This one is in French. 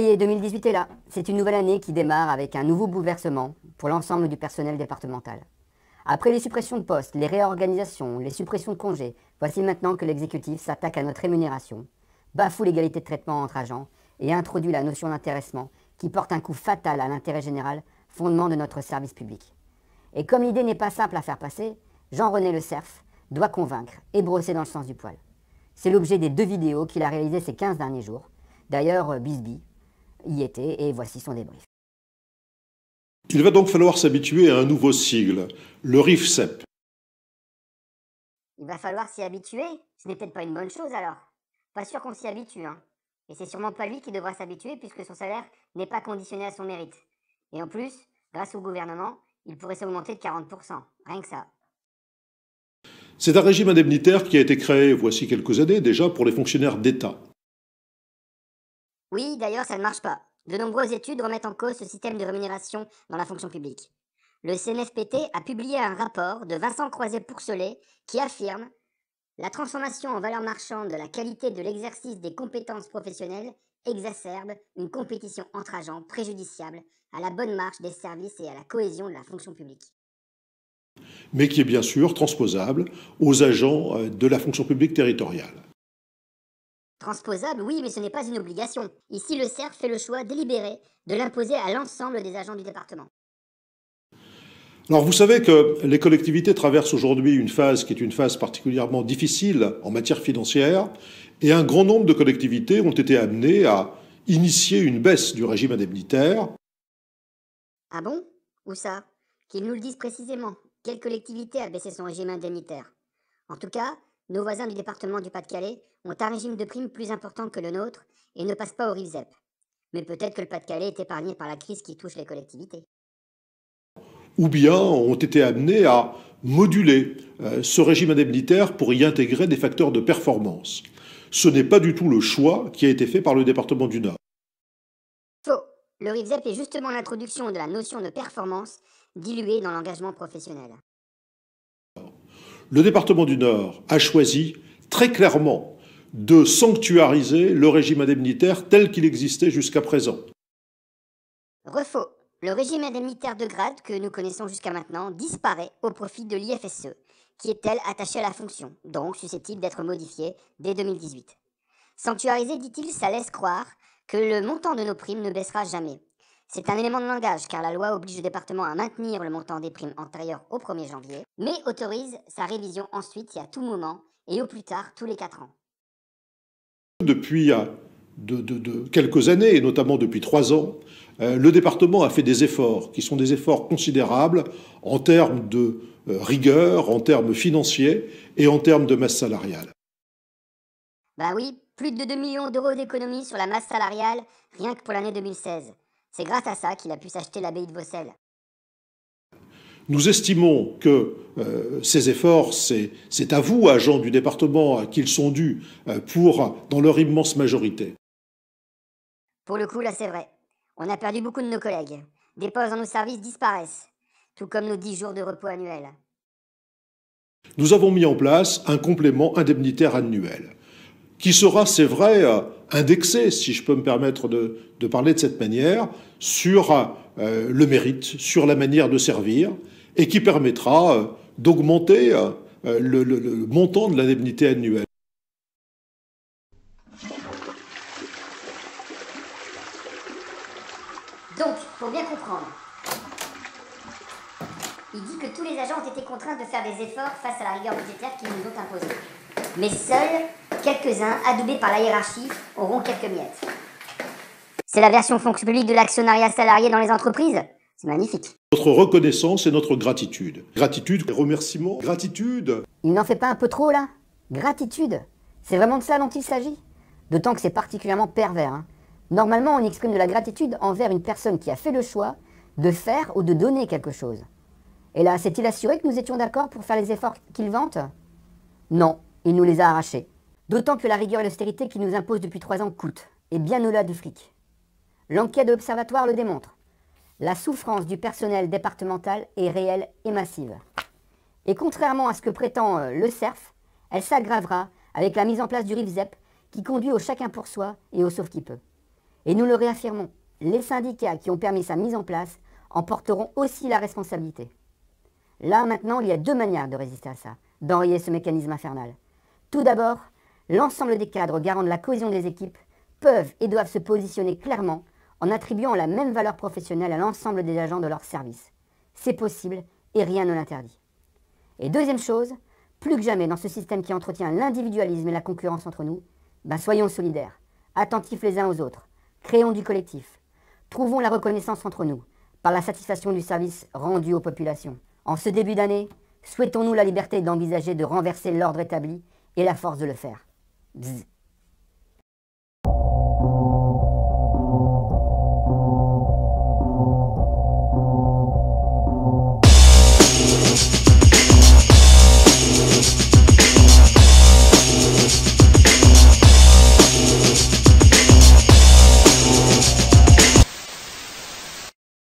Ça y est, 2018 est là. C'est une nouvelle année qui démarre avec un nouveau bouleversement pour l'ensemble du personnel départemental. Après les suppressions de postes, les réorganisations, les suppressions de congés, voici maintenant que l'exécutif s'attaque à notre rémunération, bafoue l'égalité de traitement entre agents et introduit la notion d'intéressement qui porte un coup fatal à l'intérêt général, fondement de notre service public. Et comme l'idée n'est pas simple à faire passer, Jean-René Le Cerf doit convaincre et brosser dans le sens du poil. C'est l'objet des 2 vidéos qu'il a réalisées ces 15 derniers jours. D'ailleurs, Bisbee y était et voici son débrief. Il va donc falloir s'habituer à un nouveau sigle, le RIFSEP. Il va falloir s'y habituer? Ce n'est peut-être pas une bonne chose alors. Pas sûr qu'on s'y habitue, hein. Et c'est sûrement pas lui qui devra s'habituer puisque son salaire n'est pas conditionné à son mérite. Et en plus, grâce au gouvernement, il pourrait s'augmenter de 40%. Rien que ça. C'est un régime indemnitaire qui a été créé voici quelques années déjà pour les fonctionnaires d'État. Oui, d'ailleurs, ça ne marche pas. De nombreuses études remettent en cause ce système de rémunération dans la fonction publique. Le CNFPT a publié un rapport de Vincent Croiset-Pourcelet qui affirme la transformation en valeur marchande de la qualité de l'exercice des compétences professionnelles exacerbe une compétition entre agents préjudiciable à la bonne marche des services et à la cohésion de la fonction publique. Mais qui est bien sûr transposable aux agents de la fonction publique territoriale. Transposable, oui, mais ce n'est pas une obligation. Ici, le CERF fait le choix délibéré de l'imposer à l'ensemble des agents du département. Alors vous savez que les collectivités traversent aujourd'hui une phase qui est une phase particulièrement difficile en matière financière, et un grand nombre de collectivités ont été amenées à initier une baisse du régime indemnitaire. Ah bon? Où ça? Qu'ils nous le disent précisément. Quelle collectivité a baissé son régime indemnitaire? En tout cas, nos voisins du département du Pas-de-Calais ont un régime de primes plus important que le nôtre et ne passent pas au RIFSEP. Mais peut-être que le Pas-de-Calais est épargné par la crise qui touche les collectivités. Ou bien ont été amenés à moduler ce régime indemnitaire pour y intégrer des facteurs de performance. Ce n'est pas du tout le choix qui a été fait par le département du Nord. Faux. Le RIFSEP est justement l'introduction de la notion de performance diluée dans l'engagement professionnel. Le département du Nord a choisi très clairement de sanctuariser le régime indemnitaire tel qu'il existait jusqu'à présent. Refaux. Le régime indemnitaire de grade que nous connaissons jusqu'à maintenant disparaît au profit de l'IFSE, qui est, elle, attachée à la fonction, donc susceptible d'être modifiée dès 2018. Sanctuariser, dit-il, ça laisse croire que le montant de nos primes ne baissera jamais. C'est un élément de langage, car la loi oblige le département à maintenir le montant des primes antérieur au 1er janvier, mais autorise sa révision ensuite et à tout moment, et au plus tard tous les 4 ans. Depuis quelques années, et notamment depuis 3 ans, le département a fait des efforts, qui sont des efforts considérables en termes de rigueur, en termes financiers et en termes de masse salariale. Bah oui, plus de 2 millions d'euros d'économies sur la masse salariale, rien que pour l'année 2016. C'est grâce à ça qu'il a pu s'acheter l'abbaye de Vaucelles. Nous estimons que ces efforts, c'est à vous, agents du département, qu'ils sont dus dans leur immense majorité. Pour le coup, là c'est vrai. On a perdu beaucoup de nos collègues. Des postes dans nos services disparaissent, tout comme nos 10 jours de repos annuels. Nous avons mis en place un complément indemnitaire annuel, qui sera, c'est vrai, indexé, si je peux me permettre de parler de cette manière, sur le mérite, sur la manière de servir, et qui permettra d'augmenter le montant de l'indemnité annuelle. Donc, pour bien comprendre, il dit que tous les agents ont été contraints de faire des efforts face à la rigueur budgétaire qu'ils nous ont imposée. Mais seuls quelques-uns, adoubés par la hiérarchie, auront quelques miettes. C'est la version fonction publique de l'actionnariat salarié dans les entreprises? C'est magnifique. Notre reconnaissance et notre gratitude. Gratitude, remerciement, gratitude. Il n'en fait pas un peu trop là? Gratitude? C'est vraiment de ça dont il s'agit? D'autant que c'est particulièrement pervers, hein. Normalement, on exprime de la gratitude envers une personne qui a fait le choix de faire ou de donner quelque chose. Et là, s'est-il assuré que nous étions d'accord pour faire les efforts qu'il vante? Non, il nous les a arrachés. D'autant que la rigueur et l'austérité qu'il nous impose depuis 3 ans coûtent, et bien au-delà du fric. L'enquête de l'Observatoire le démontre. La souffrance du personnel départemental est réelle et massive. Et contrairement à ce que prétend le CERF, elle s'aggravera avec la mise en place du RIFSEP qui conduit au chacun pour soi et au sauve qui peut. Et nous le réaffirmons, les syndicats qui ont permis sa mise en place en porteront aussi la responsabilité. Là, maintenant, il y a 2 manières de résister à ça, d'enrayer ce mécanisme infernal. Tout d'abord, l'ensemble des cadres garants de la cohésion des équipes peuvent et doivent se positionner clairement en attribuant la même valeur professionnelle à l'ensemble des agents de leur service. C'est possible et rien ne l'interdit. Et deuxième chose, plus que jamais dans ce système qui entretient l'individualisme et la concurrence entre nous, soyons solidaires, attentifs les uns aux autres, créons du collectif, trouvons la reconnaissance entre nous par la satisfaction du service rendu aux populations. En ce début d'année, souhaitons-nous la liberté d'envisager de renverser l'ordre établi et la force de le faire. Bzz.